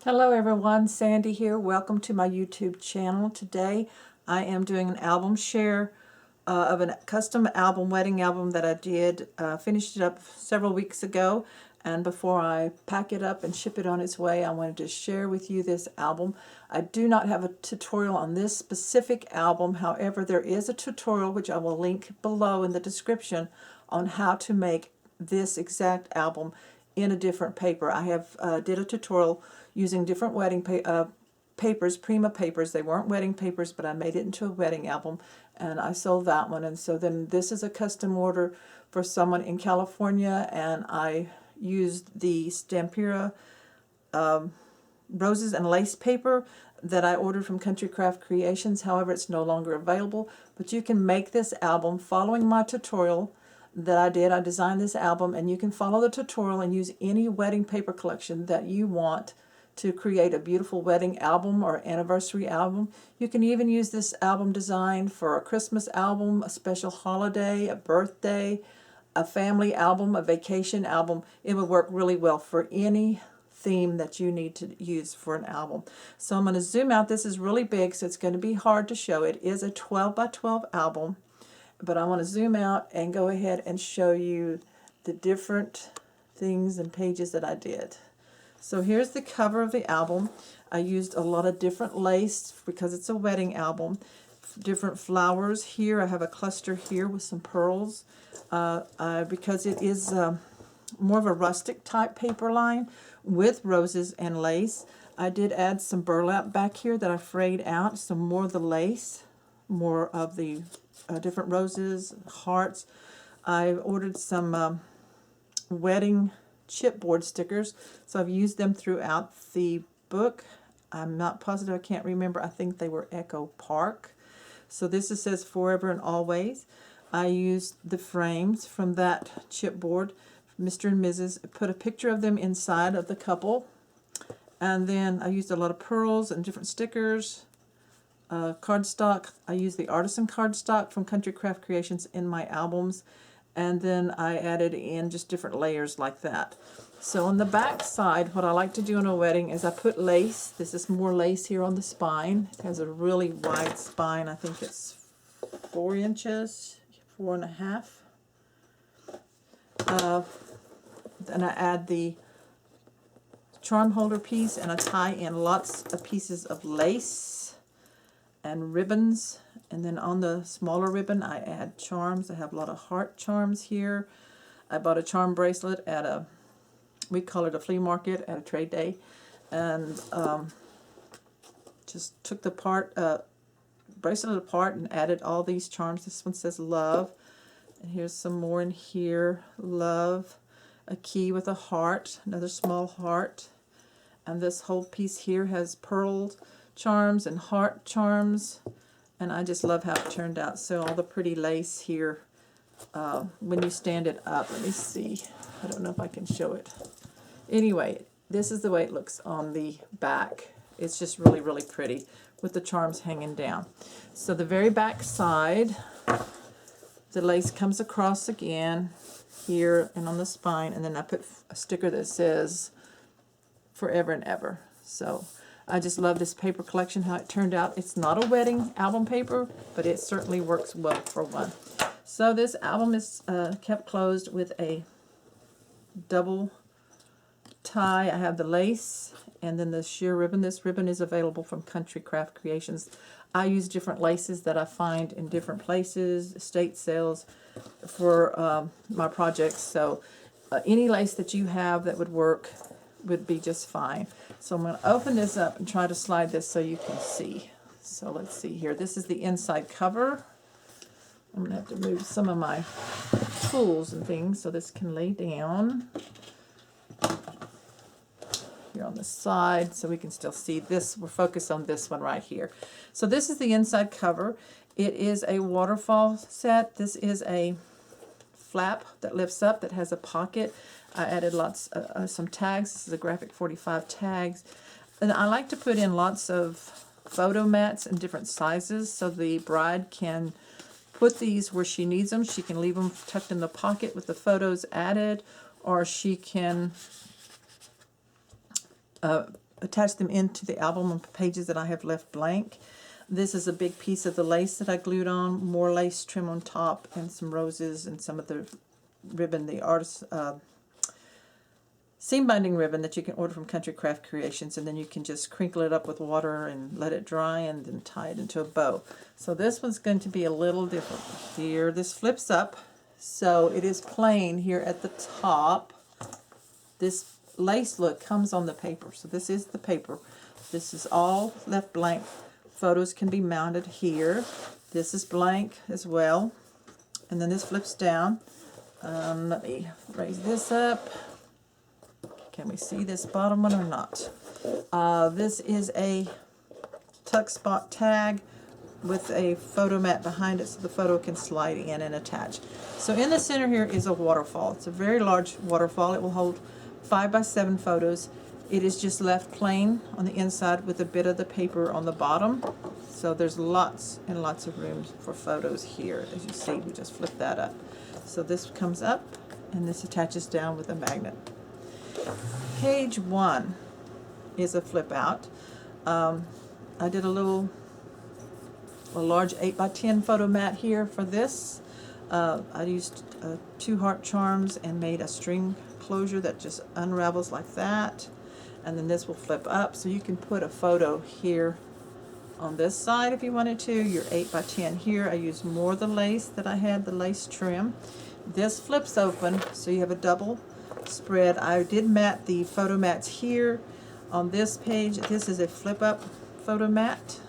Hello everyone, Sandy here. Welcome to my YouTube channel. Today I am doing an album share of a custom album, wedding album that I did. Finished it up several weeks ago, and before I pack it up and ship it on its way, I wanted to share with you this album. I do not have a tutorial on this specific album. However, there is a tutorial which I will link below in the description on how to make this exact album in a different paper. I have did a tutorial using different wedding papers, Prima papers. They weren't wedding papers, but I made it into a wedding album, and I sold that one. And so then this is a custom order for someone in California, and I used the Stamperia roses and lace paper that I ordered from Country Craft Creations. However, it's no longer available, but you can make this album following my tutorial that I did. I designed this album, and you can follow the tutorial and use any wedding paper collection that you want to create a beautiful wedding album or anniversary album. You can even use this album design for a Christmas album, a special holiday, a birthday, a family album, a vacation album. It would work really well for any theme that you need to use for an album. So I'm going to zoom out. This is really big, so it's going to be hard to show. It is a 12 by 12 album, but I want to zoom out and go ahead and show you the different things and pages that I did. So here's the cover of the album. I used a lot of different lace because it's a wedding album. Different flowers here. I have a cluster here with some pearls. Because it is more of a rustic type paper line with roses and lace. I did add some burlap back here that I frayed out. Some more of the lace, more of the different roses, hearts. I ordered some wedding chipboard stickers, so I've used them throughout the book. I'm not positive, I can't remember. I think they were Echo Park. So this says Forever and Always. I used the frames from that chipboard, Mr. and Mrs. Put a picture of them inside of the couple, and then I used a lot of pearls and different stickers. Cardstock. I used the artisan cardstock from Country Craft Creations in my albums, and then I added in just different layers like that. So on the back side, what I like to do in a wedding is I put lace. This is more lace here on the spine. It has a really wide spine. I think it's 4 inches, 4.5. Then I add the charm holder piece, and I tie in lots of pieces of lace and ribbons. And then on the smaller ribbon, I add charms. I have a lot of heart charms here. I bought a charm bracelet at we call it a flea market, at a trade day. And just took the bracelet apart and added all these charms. This one says love. And here's some more in here. Love. A key with a heart. Another small heart. And this whole piece here has pearl charms and heart charms. And I just love how it turned out. So all the pretty lace here, when you stand it up, let me see. I don't know if I can show it. Anyway, this is the way it looks on the back. It's just really, really pretty with the charms hanging down. So the very back side, the lace comes across again here and on the spine. And then I put a sticker that says Forever and Ever. So I just love this paper collection, how it turned out. It's not a wedding album paper, but it certainly works well for one. So this album is kept closed with a double tie. I have the lace and then the sheer ribbon. This ribbon is available from Country Craft Creations. I use different laces that I find in different places, estate sales, for my projects. So any lace that you have that would work would be just fine. So I'm going to open this up and try to slide this so you can see. So let's see here. This is the inside cover. I'm going to have to move some of my tools and things so this can lay down here on the side so we can still see this. We're focused on this one right here. So this is the inside cover. It is a waterfall set. This is a flap that lifts up that has a pocket. I added some tags. This is a graphic 45 tags. And I like to put in lots of photo mats in different sizes so the bride can put these where she needs them. She can leave them tucked in the pocket with the photos added, or she can attach them into the album on pages that I have left blank. This is a big piece of the lace that I glued on, more lace trim on top, and some roses and some of the ribbon, the artist seam binding ribbon that you can order from Country Craft Creations, and then you can just crinkle it up with water and let it dry and then tie it into a bow. So this one's going to be a little different here. This flips up, so it is plain here at the top. This lace look comes on the paper, so this is the paper. This is all left blank. Photos can be mounted here. This is blank as well. And then this flips down. Let me raise this up. Can we see this bottom one or not? This is a tuck spot tag with a photo mat behind it so the photo can slide in and attach. So in the center here is a waterfall. It's a very large waterfall. It will hold 5 by 7 photos. It is just left plain on the inside with a bit of the paper on the bottom. So there's lots and lots of room for photos here. As you see, we just flip that up. So this comes up and this attaches down with a magnet. Page 1 is a flip out. I did a large 8 by 10 photo mat here for this. I used 2 heart charms and made a string closure that just unravels like that. And then this will flip up, so you can put a photo here on this side if you wanted to. Your 8 by 10 here. I used more of the lace that I had, the lace trim. This flips open, so you have a double spread. I did mat the photo mats here on this page. This is a flip up photo mat.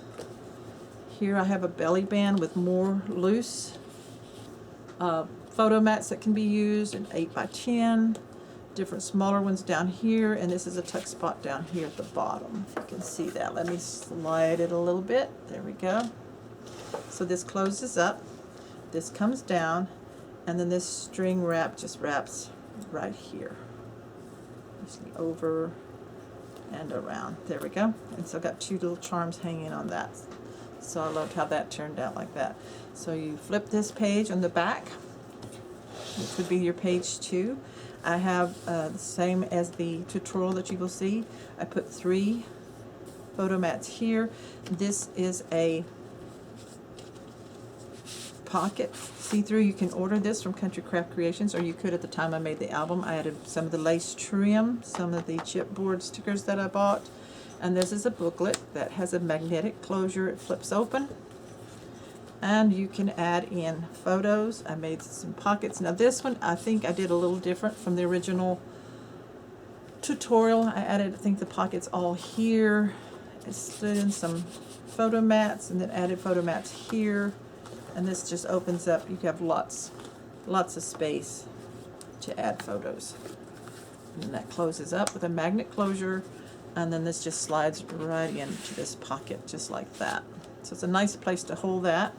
Here I have a belly band with more loose photo mats that can be used, an 8 by 10. Different smaller ones down here, and this is a tuck spot down here at the bottom. If you can see that. Let me slide it a little bit. There we go. So this closes up, this comes down, and then this string wrap just wraps right here. You see over and around. There we go. And so I've got 2 little charms hanging on that. So I loved how that turned out like that. So you flip this page on the back, which would be your page 2. I have the same as the tutorial that you will see. I put 3 photo mats here. This is a pocket see-through. You can order this from Country Craft Creations, or you could at the time I made the album. I added some of the lace trim, some of the chipboard stickers that I bought, and this is a booklet that has a magnetic closure. It flips open, and you can add in photos. I made some pockets. Now this one I think I did a little different from the original tutorial. I added, I think, the pockets all here. I slid in some photo mats and then added photo mats here. And this just opens up. You have lots of space to add photos. And that closes up with a magnet closure. And then this just slides right into this pocket just like that. So it's a nice place to hold that.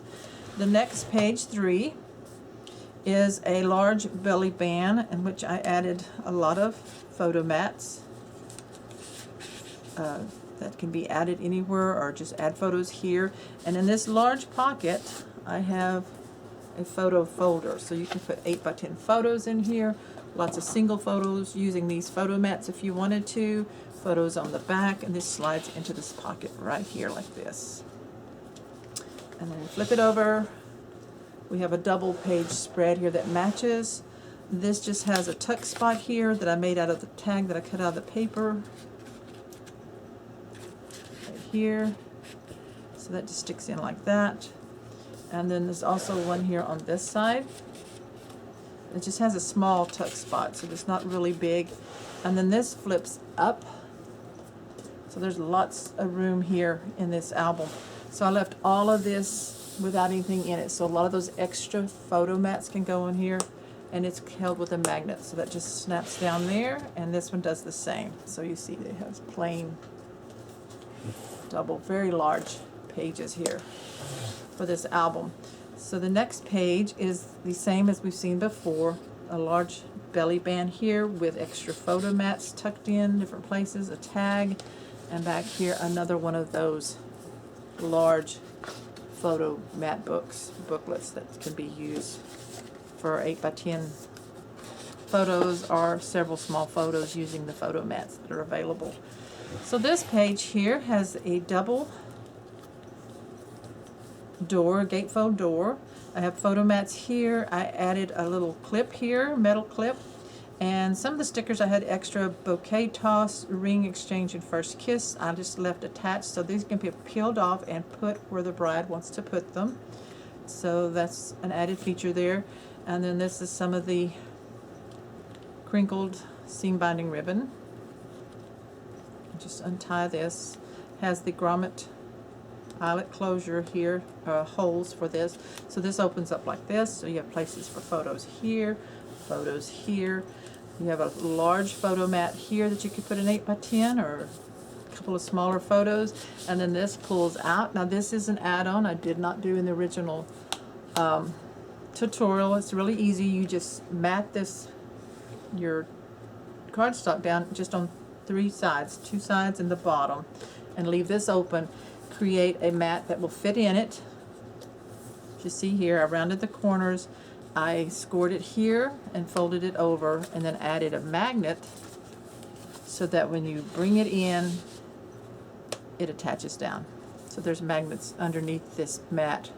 The next, page 3, is a large belly band in which I added a lot of photo mats that can be added anywhere, or just add photos here. And in this large pocket I have a photo folder, so you can put 8 by 10 photos in here, lots of single photos using these photo mats if you wanted to, photos on the back, and this slides into this pocket right here like this. And then flip it over. We have a double page spread here that matches. This just has a tuck spot here that I made out of the tag that I cut out of the paper. Right here. So that just sticks in like that. And then there's also one here on this side. It just has a small tuck spot, so it's not really big. And then this flips up. So there's lots of room here in this album. So I left all of this without anything in it. So a lot of those extra photo mats can go in here, and it's held with a magnet. So that just snaps down there, and this one does the same. So you see it has plain double, very large pages here for this album. So the next page is the same as we've seen before. A large belly band here with extra photo mats tucked in different places, a tag, and back here another one of those large photo mat booklets that can be used for 8 by 10 photos or several small photos using the photo mats that are available. So this page here has a double door, gatefold door. I have photo mats here. I added a little clip here, metal clip. And some of the stickers I had extra: bouquet toss, ring exchange, and first kiss. I just left attached, so these can be peeled off and put where the bride wants to put them. So that's an added feature there. And then this is some of the crinkled seam binding ribbon. Just untie this. Has the grommet eyelet closure here, holes for this. So this opens up like this, so you have places for photos here, photos here. You have a large photo mat here that you could put an 8x10 or a couple of smaller photos, and then this pulls out. Now this is an add-on I did not do in the original tutorial. It's really easy. You just mat this, your cardstock down just on 3 sides, 2 sides and the bottom, and leave this open. Create a mat that will fit in it. You see here, I rounded the corners. I scored it here and folded it over, and then added a magnet so that when you bring it in, it attaches down. So there's magnets underneath this mat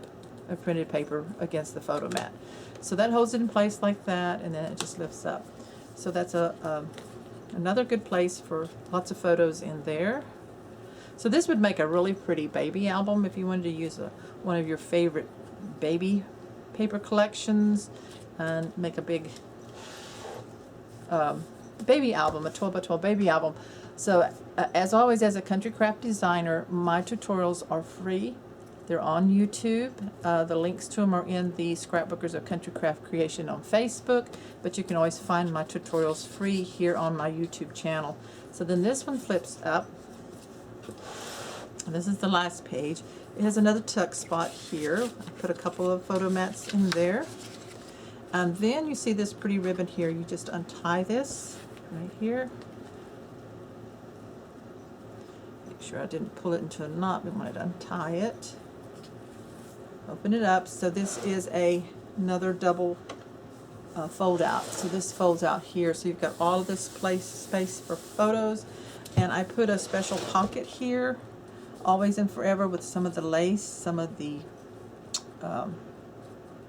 of printed paper against the photo mat. So that holds it in place like that, and then it just lifts up. So that's another good place for lots of photos in there. So this would make a really pretty baby album if you wanted to use one of your favorite baby paper collections and make a big baby album, a 12x12 baby album. So as always, as a country craft designer, my tutorials are free. They're on YouTube. The links to them are in the Scrapbookers of Country Craft Creation on Facebook, but you can always find my tutorials free here on my YouTube channel. So then this one flips up. This is the last page. It has another tuck spot here. I put a couple of photo mats in there. And then you see this pretty ribbon here. You just untie this right here. Make sure I didn't pull it into a knot. We wanted to untie it. Open it up. So this is another double fold out. So this folds out here. So you've got all of this space for photos. And I put a special pocket here, always and forever, with some of the lace, some of the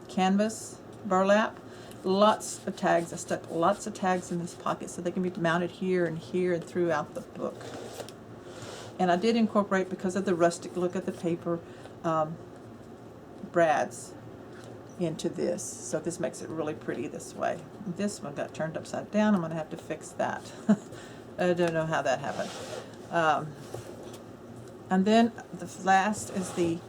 canvas burlap, lots of tags. I stuck lots of tags in this pocket so they can be mounted here and throughout the book. And I did incorporate, because of the rustic look of the paper, brads into this. So this makes it really pretty this way. This one got turned upside down. I'm going to have to fix that. I don't know how that happened. And then the last is the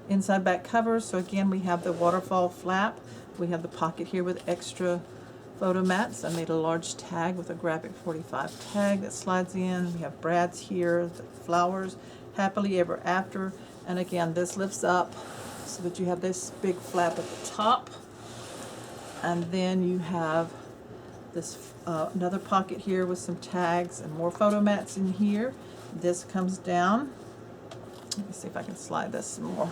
inside back covers. So again, we have the waterfall flap. We have the pocket here with extra photo mats. I made a large tag with a graphic 45 tag that slides in. We have brads here, the flowers, happily ever after. And again, this lifts up so that you have this big flap at the top. And then you have this another pocket here with some tags and more photo mats in here. This comes down. Let me see if I can slide this some more.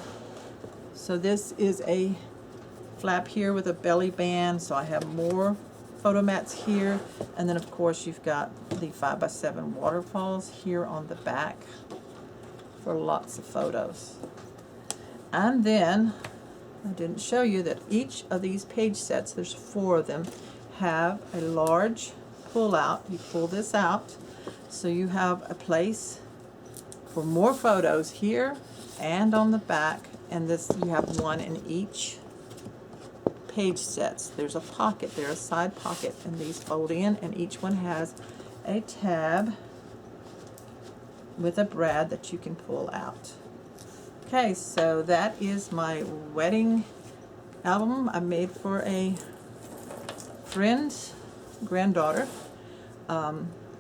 So this is a flap here with a belly band, so I have more photo mats here. And then of course you've got the 5x7 waterfalls here on the back for lots of photos. And then I didn't show you that each of these page sets, there's 4 of them, have a large pull out. You pull this out, so you have a place for more photos here and on the back, and this you have one in each page sets. There's a pocket there, a side pocket, and these fold in, and each one has a tab with a brad that you can pull out. Okay, so that is my wedding album I made for a friend's granddaughter.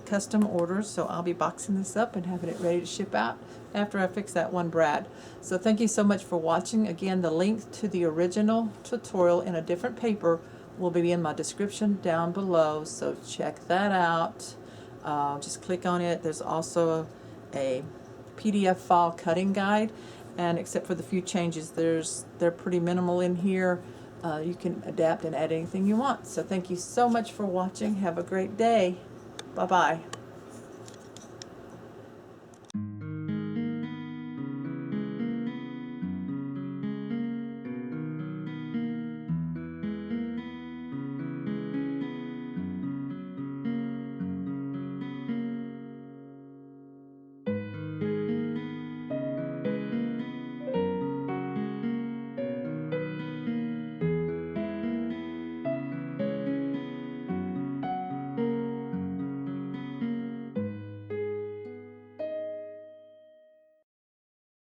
Custom orders, so I'll be boxing this up and having it ready to ship out after I fix that one brad. So thank you so much for watching. Again, the link to the original tutorial in a different paper will be in my description down below, so check that out. Just click on it. There's also a PDF file cutting guide, and except for the few changes, they're pretty minimal in here. You can adapt and add anything you want. So thank you so much for watching. Have a great day. Bye-bye.